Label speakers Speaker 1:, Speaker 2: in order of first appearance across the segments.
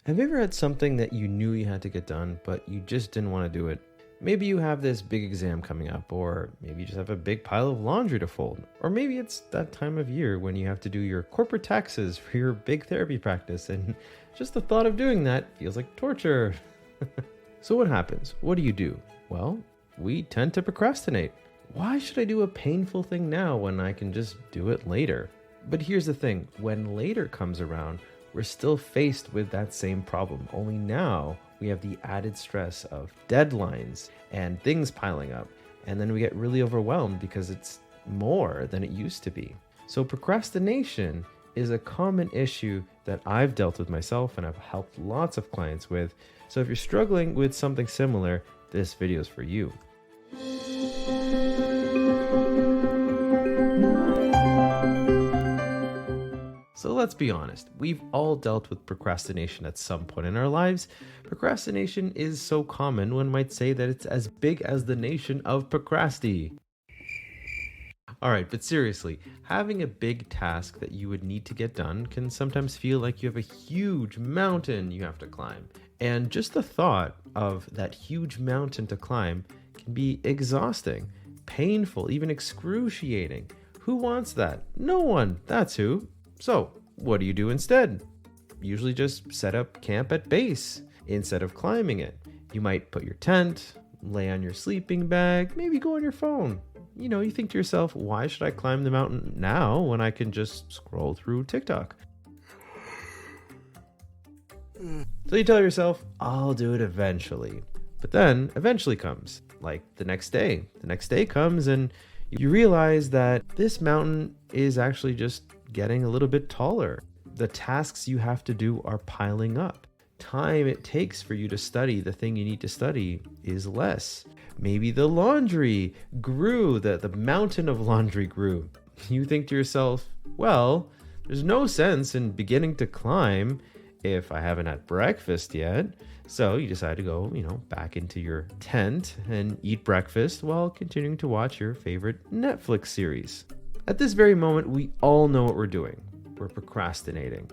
Speaker 1: Have you ever had something that you knew you had to get done, but you just didn't want to do it? Maybe you have this big exam coming up, or maybe you just have a big pile of laundry to fold, or maybe it's that time of year when you have to do your corporate taxes for your big therapy practice, and just the thought of doing that feels like torture. So what happens? What do? Well, we tend to procrastinate. Why should I do a painful thing now when I can just do it later? But here's the thing, when later comes around, we're still faced with that same problem, only now we have the added stress of deadlines and things piling up, and then we get really overwhelmed because it's more than it used to be. So procrastination is a common issue that I've dealt with myself and I've helped lots of clients with. So if you're struggling with something similar, this video is for you. So let's be honest, we've all dealt with procrastination at some point in our lives. Procrastination is so common, one might say that it's as big as the nation of procrasti. Alright, but seriously, having a big task that you would need to get done can sometimes feel like you have a huge mountain you have to climb. And just the thought of that huge mountain to climb can be exhausting, painful, even excruciating. Who wants that? No one, that's who. So, what do you do instead? Usually just set up camp at base instead of climbing it. You might put your tent, lay on your sleeping bag, maybe go on your phone. You think to yourself, why should I climb the mountain now when I can just scroll through TikTok? So you tell yourself, I'll do it eventually. But then eventually comes, like the next day. The next day comes and you realize that this mountain is actually just getting a little bit taller. The tasks you have to do are piling up. Time it takes for you to study the thing you need to study is less. Maybe the laundry grew, the mountain of laundry grew. You think to yourself, well, there's no sense in beginning to climb if I haven't had breakfast yet. So you decide to go, back into your tent and eat breakfast while continuing to watch your favorite Netflix series. At this very moment, we all know what we're doing. We're procrastinating.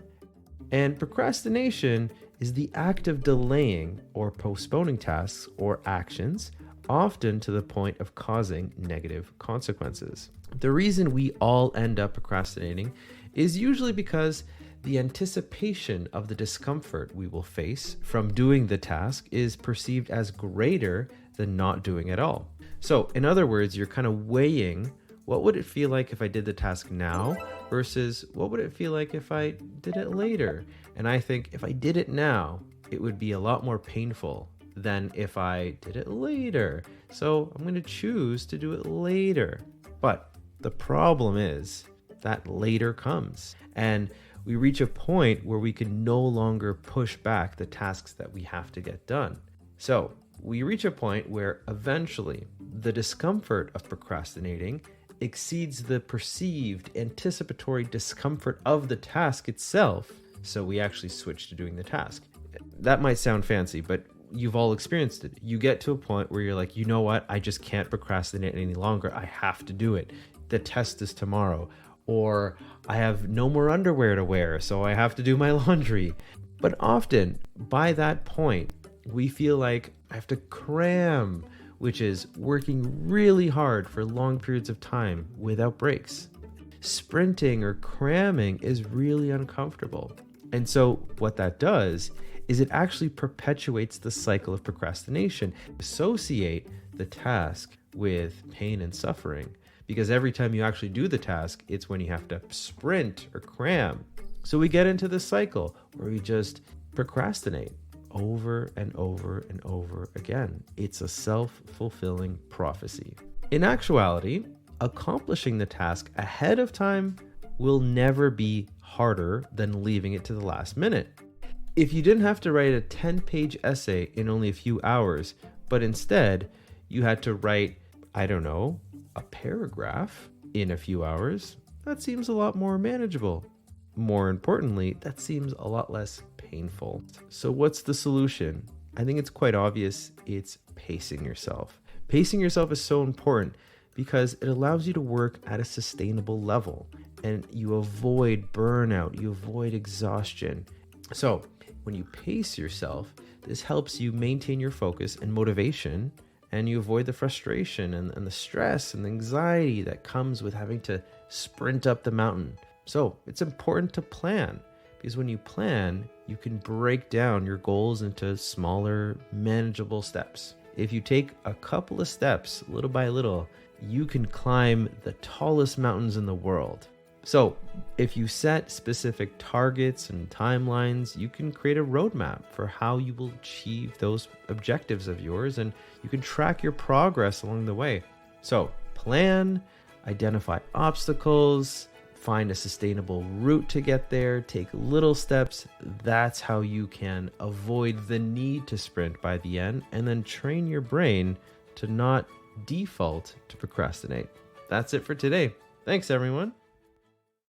Speaker 1: And procrastination is the act of delaying or postponing tasks or actions, often to the point of causing negative consequences. The reason we all end up procrastinating is usually because the anticipation of the discomfort we will face from doing the task is perceived as greater than not doing at all. So, in other words, you're kind of weighing what would it feel like if I did the task now versus what would it feel like if I did it later? And I think if I did it now, it would be a lot more painful than if I did it later. So I'm going to choose to do it later. But the problem is that later comes and we reach a point where we can no longer push back the tasks that we have to get done. So we reach a point where eventually the discomfort of procrastinating exceeds the perceived anticipatory discomfort of the task itself, so we actually switch to doing the task. That might sound fancy, but you've all experienced it. You get to a point where you're like, you know what, I just can't procrastinate any longer. I have to do it. The test is tomorrow. Or I have no more underwear to wear, so I have to do my laundry. But often, by that point, we feel like I have to cram, which is working really hard for long periods of time without breaks. Sprinting or cramming is really uncomfortable. And so what that does is it actually perpetuates the cycle of procrastination. Associate the task with pain and suffering, because every time you actually do the task, it's when you have to sprint or cram. So we get into this cycle where we just procrastinate over and over and over again. It's a self-fulfilling prophecy. In actuality, accomplishing the task ahead of time will never be harder than leaving it to the last minute. If you didn't have to write a 10-page essay in only a few hours, but instead you had to write, a paragraph in a few hours, that seems a lot more manageable. More importantly, that seems a lot less painful. So what's the solution? I think it's quite obvious. It's pacing yourself. Pacing yourself is so important because it allows you to work at a sustainable level and you avoid burnout, you avoid exhaustion. So When you pace yourself, this helps you maintain your focus and motivation, and you avoid the frustration and the stress and the anxiety that comes with having to sprint up the mountain. So it's important to plan, because when you plan, you can break down your goals into smaller, manageable steps. If you take a couple of steps, little by little, you can climb the tallest mountains in the world. So if you set specific targets and timelines, you can create a roadmap for how you will achieve those objectives of yours, and you can track your progress along the way. So plan, identify obstacles, find a sustainable route to get there, take little steps. That's how you can avoid the need to sprint by the end, and then train your brain to not default to procrastinate. That's it for today. Thanks, everyone.